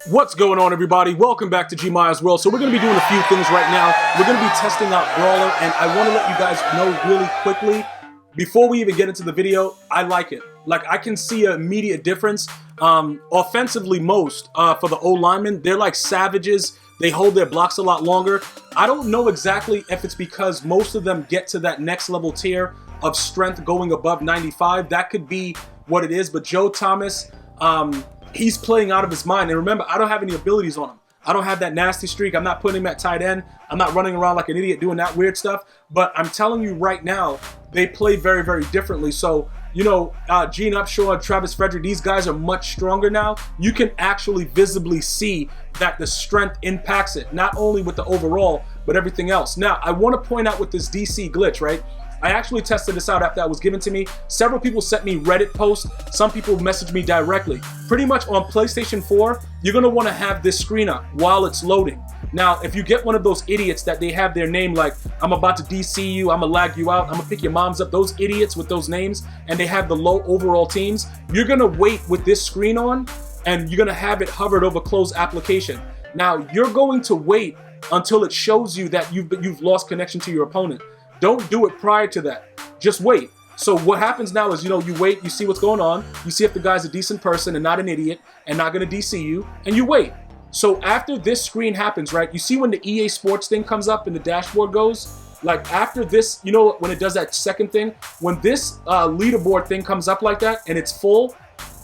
What's going on, everybody? Welcome back to GmiasWorld. So we're going to be doing a few things right now. We're going to be testing out Brawler, and I want to let you guys know really quickly, before we even get into the video, I like it. Like, I can see an immediate difference. Offensively, most for the O-linemen, they're like savages. They hold their blocks a lot longer. I don't know exactly if it's because most of them get to that next level tier of strength going above 95. That could be what it is, but Joe Thomas, he's playing out of his mind. And remember, I don't have any abilities on him. I don't have that nasty streak. I'm not putting him at tight end. I'm not running around like an idiot doing that weird stuff. But I'm telling you right now, they play very, very differently. So, you know, Gene Upshaw, Travis Frederick, these guys are much stronger now. You can actually visibly see that the strength impacts it, not only with the overall, but everything else. Now, I want to point out with this DC glitch, right? I actually tested this out after that was given to me. Several people sent me Reddit posts. Some people messaged me directly. Pretty much on PlayStation 4, you're going to want to have this screen up while it's loading. Now, if you get one of those idiots that they have their name like, I'm about to DC you, I'm going to lag you out, I'm going to pick your moms up, those idiots with those names, and they have the low overall teams, you're going to wait with this screen on, and you're going to have it hovered over close application. Now, you're going to wait until it shows you that you've lost connection to your opponent. Don't do it prior to that. Just wait. So what happens now is, you know, you wait, you see what's going on, you see if the guy's a decent person and not an idiot and not going to DC you, and you wait. So after this screen happens, right, you see when the EA Sports thing comes up and the dashboard goes, like after this, you know, when it does that second thing, when this leaderboard thing comes up like that and it's full,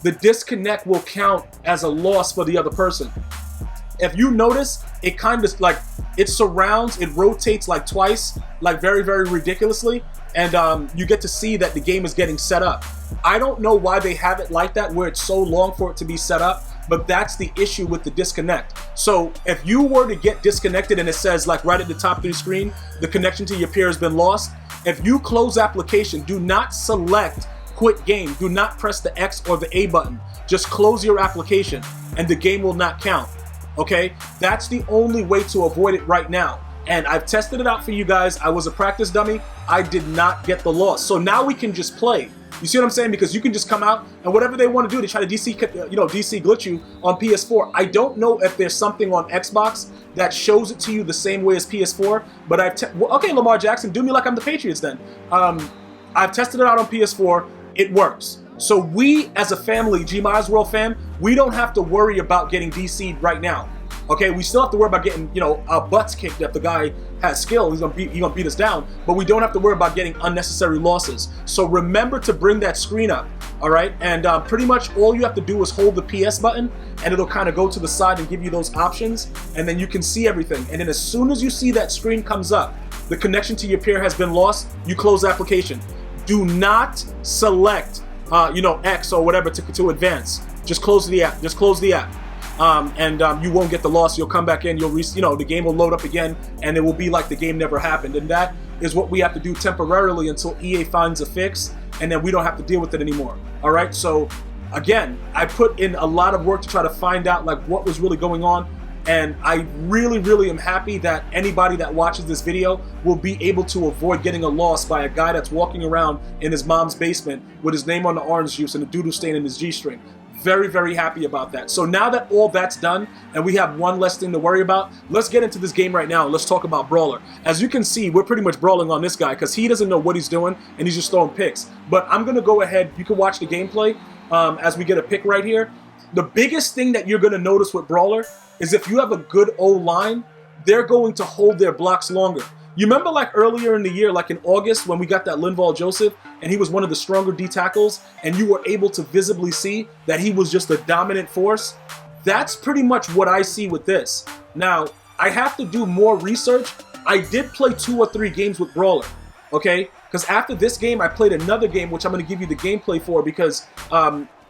the disconnect will count as a loss for the other person. If you notice, it kind of like, it surrounds, it rotates like twice, like very, very ridiculously, and you get to see that the game is getting set up. I don't know why they have it like that, where it's so long for it to be set up, but that's the issue with the disconnect. So if you were to get disconnected and it says like right at the top of your screen, the connection to your peer has been lost, if you close application, do not select quit game, do not press the X or the A button, just close your application and the game will not count. Okay, that's the only way to avoid it right now. And I've tested it out for you guys. I was a practice dummy. I did not get the loss. So now we can just play. You see what I'm saying? Because you can just come out and whatever they want to do, they try to DC glitch you on PS4. I don't know if there's something on Xbox that shows it to you the same way as PS4. But okay, Lamar Jackson, do me like I'm the Patriots then. I've tested it out on PS4. It works. So we, as a family, GmiasWorld fam, we don't have to worry about getting DC'd right now. Okay, we still have to worry about getting, you know, our butts kicked if the guy has skill. He's gonna beat us down. But we don't have to worry about getting unnecessary losses. So remember to bring that screen up, all right? And pretty much all you have to do is hold the PS button, and it'll kind of go to the side and give you those options, and then you can see everything. And then as soon as you see that screen comes up, the connection to your peer has been lost, you close the application. Do not select X or whatever to advance. Just close the app. Just close the app. You won't get the loss. You'll come back in. The game will load up again, and it will be like the game never happened. And that is what we have to do temporarily until EA finds a fix, and then we don't have to deal with it anymore. All right. So again, I put in a lot of work to try to find out like what was really going on. And I really, really am happy that anybody that watches this video will be able to avoid getting a loss by a guy that's walking around in his mom's basement with his name on the orange juice and a doodle stain in his G-string. Very, very happy about that. So now that all that's done and we have one less thing to worry about, let's get into this game right now. Let's talk about Brawler. As you can see, we're pretty much brawling on this guy because he doesn't know what he's doing and he's just throwing picks. But I'm going to go ahead. You can watch the gameplay as we get a pick right here. The biggest thing that you're going to notice with Brawler is if you have a good O-line, they're going to hold their blocks longer. You remember like earlier in the year, like in August, when we got that Linval Joseph, and he was one of the stronger D tackles, and you were able to visibly see that he was just a dominant force? That's pretty much what I see with this. Now, I have to do more research. I did play 2 or 3 games with Brawler, okay? Because after this game, I played another game, which I'm going to give you the gameplay for because,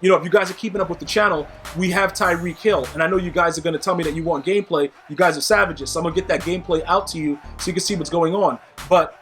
if you guys are keeping up with the channel, we have Tyreek Hill. And I know you guys are going to tell me that you want gameplay. You guys are savages. So I'm going to get that gameplay out to you so you can see what's going on. But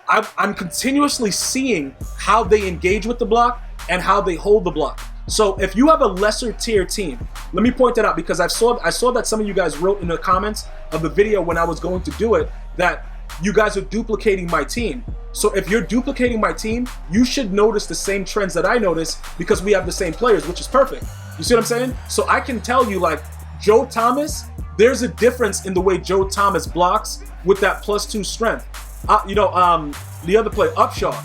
I'm continuously seeing how they engage with the block and how they hold the block. So if you have a lesser tier team, let me point that out because I saw that some of you guys wrote in the comments of the video when I was going to do it that you guys are duplicating my team. So if you're duplicating my team, you should notice the same trends that I notice because we have the same players, which is perfect. You see what I'm saying? So I can tell you like Joe Thomas, there's a difference in the way Joe Thomas blocks with that +2 strength. The other player, Upshaw,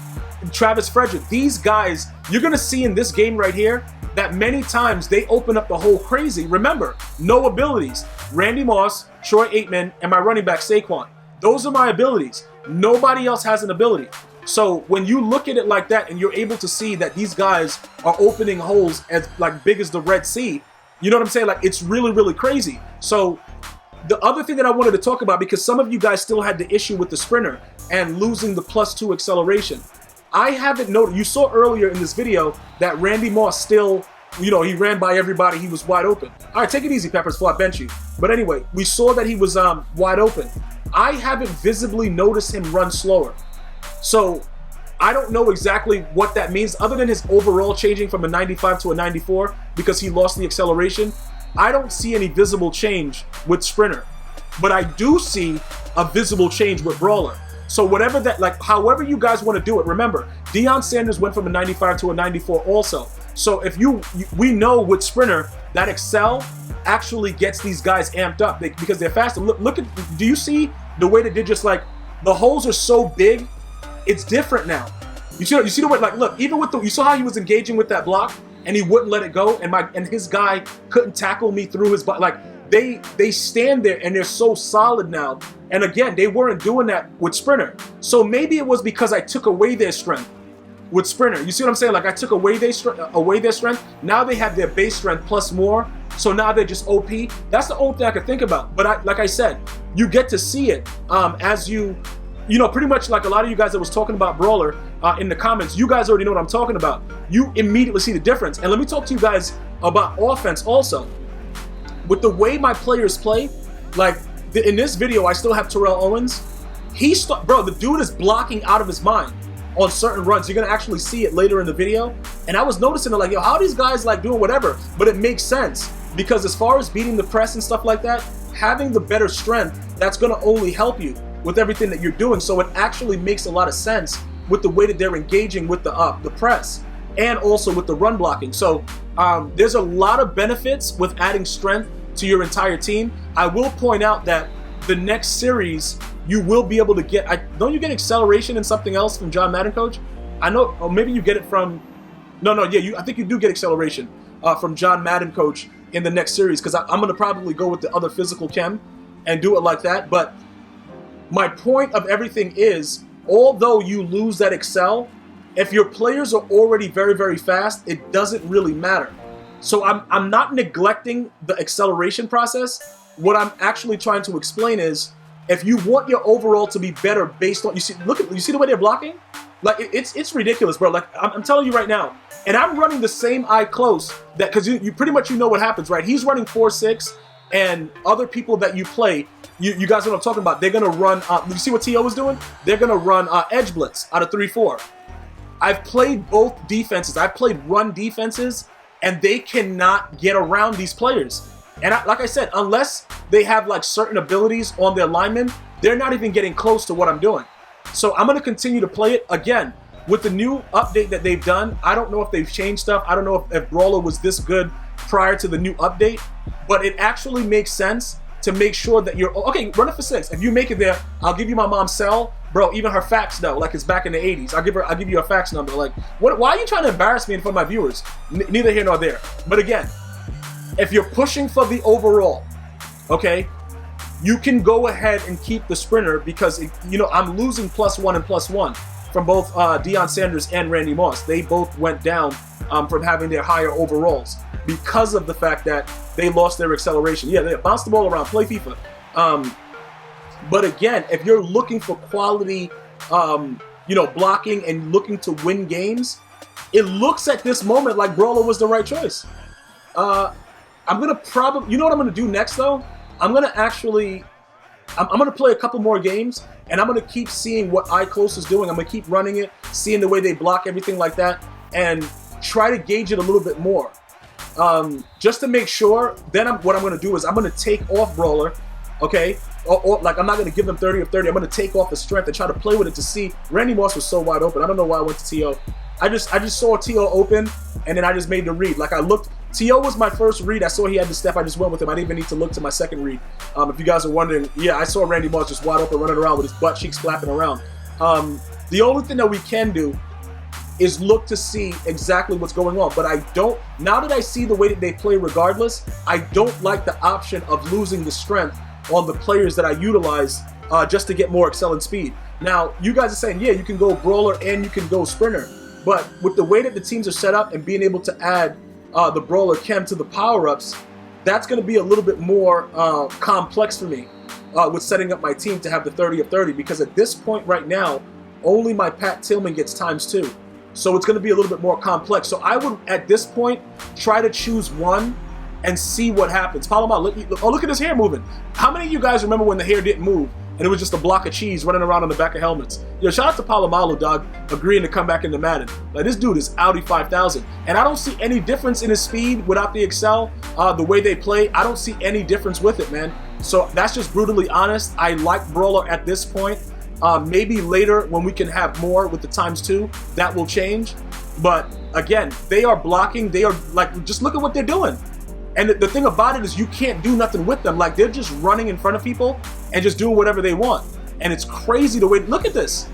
Travis Frederick, these guys, you're going to see in this game right here that many times they open up the hole crazy. Remember, no abilities. Randy Moss, Troy Aikman, and my running back Saquon. Those are my abilities. Nobody else has an ability. So when you look at it like that and you're able to see that these guys are opening holes as like big as the Red Sea, you know what I'm saying? Like, it's really, really crazy. So the other thing that I wanted to talk about, because some of you guys still had the issue with the sprinter and losing the +2 acceleration. I haven't noticed, you saw earlier in this video that Randy Moss still, he ran by everybody, he was wide open. All right, take it easy, Peppers, before I bench you. But anyway, we saw that he was wide open. I haven't visibly noticed him run slower. So I don't know exactly what that means, other than his overall changing from a 95 to a 94 because he lost the acceleration. I don't see any visible change with Sprinter, but I do see a visible change with Brawler. So whatever that, like, however you guys want to do it, remember, Deion Sanders went from a 95 to a 94 also. So if we know with Sprinter that Excel actually gets these guys amped up because they're faster. Look at, do you see the way that they're just like, the holes are so big, it's different now. You see the way, like, look, even with you saw how he was engaging with that block and he wouldn't let it go, and his guy couldn't tackle me through his body. Like, they stand there and they're so solid now. And again, they weren't doing that with Sprinter. So maybe it was because I took away their strength with Sprinter. You see what I'm saying? Like, I took away their strength. Now they have their base strength plus more. So now they're just OP. That's the only thing I could think about. But like I said, you get to see it as pretty much like a lot of you guys that was talking about Brawler in the comments, you guys already know what I'm talking about. You immediately see the difference. And let me talk to you guys about offense also. With the way my players play, like in this video, I still have Terrell Owens. Bro, the dude is blocking out of his mind on certain runs. You're going to actually see it later in the video. And I was noticing, like, yo, how are these guys like doing whatever? But it makes sense because as far as beating the press and stuff like that, having the better strength, that's going to only help you with everything that you're doing. So it actually makes a lot of sense with the way that they're engaging with the press and also with the run blocking. So there's a lot of benefits with adding strength to your entire team. I will point out that the next series you will be able to get, don't you get acceleration and something else from John Madden coach? I know, or maybe you get it from, I think you do get acceleration from John Madden coach in the next series, because I'm going to probably go with the other physical chem and do it like that. But my point of everything is, although you lose that excel, if your players are already very, very fast, it doesn't really matter. So I'm not neglecting the acceleration process. What I'm actually trying to explain is, if you want your overall to be better based on, you see the way they're blocking? Like, it's ridiculous, bro. Like, I'm telling you right now. And I'm running the same eye close, that because you pretty much know what happens, right? He's running 4-6, and other people that you play, you guys know what I'm talking about. They're gonna run. You see what T.O. is doing? They're gonna run edge blitz out of 3-4. I've played both defenses. I've played run defenses, and they cannot get around these players. And like I said, unless they have like certain abilities on their linemen, they're not even getting close to what I'm doing. So I'm going to continue to play it. Again, with the new update that they've done, I don't know if they've changed stuff. I don't know if Brawler was this good prior to the new update, but it actually makes sense to make sure that you're, okay, run it for 6. If you make it there, I'll give you my mom's cell. Bro, even her fax though, like it's back in the 80s. I'll give you a fax number. Like, why are you trying to embarrass me in front of my viewers? Neither here nor there. But again, if you're pushing for the overall, okay, you can go ahead and keep the Sprinter because, I'm losing +1 and +1 from both Deion Sanders and Randy Moss. They both went down from having their higher overalls because of the fact that they lost their acceleration. Yeah, they bounced the ball around, play FIFA. But again, if you're looking for quality, blocking and looking to win games, it looks at this moment like Brawler was the right choice. I'm going to probably, you know what I'm going to do next though? I'm going to play a couple more games, and I'm going to keep seeing what eye close is doing. I'm going to keep running it, seeing the way they block everything like that, and try to gauge it a little bit more. Just to make sure, then what I'm going to do is I'm going to take off Brawler, okay? Or like, I'm not going to give them 30 of 30. I'm going to take off the strength and try to play with it to see. Randy Moss was so wide open. I don't know why I went to T.O. I just saw T.O. open, and then I just made the read. Like, I looked, T.O. was my first read. I saw he had the step. I just went with him. I didn't even need to look to my second read. If you guys are wondering, yeah, I saw Randy Moss just wide open running around with his butt cheeks flapping around. The only thing that we can do is look to see exactly what's going on. But I don't, now that I see the way that they play regardless, I don't like the option of losing the strength on the players that I utilize just to get more excellent speed. Now, you guys are saying, yeah, you can go brawler and you can go sprinter. But with the way that the teams are set up and being able to add the brawler chem to the power-ups, that's going to be a little bit more complex for me with setting up my team to have the 30 of 30, because at this point right now, only my Pat Tillman gets ×2. So it's going to be a little bit more complex. So I would, at this point, try to choose one and see what happens. Palomar, look at his hair moving. How many of you guys remember when the hair didn't move and it was just a block of cheese running around on the back of helmets? Yo, shout out to Palomalu, dog, agreeing to come back into Madden. Like, this dude is Audi 5000. And I don't see any difference in his speed without the Excel. The way they play, I don't see any difference with it, man. So that's just brutally honest. I like Brawler at this point. Maybe later when we can have more with the ×2, that will change. But again, they are blocking. They are like, just look at what they're doing. And the thing about it is you can't do nothing with them. Like, they're just running in front of people and just doing whatever they want. And it's crazy the way, look at this.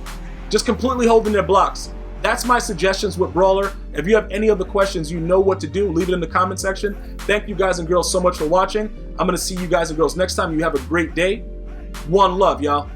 Just completely holding their blocks. That's my suggestions with Brawler. If you have any other questions, you know what to do. Leave it in the comment section. Thank you guys and girls so much for watching. I'm going to see you guys and girls next time. You have a great day. One love, y'all.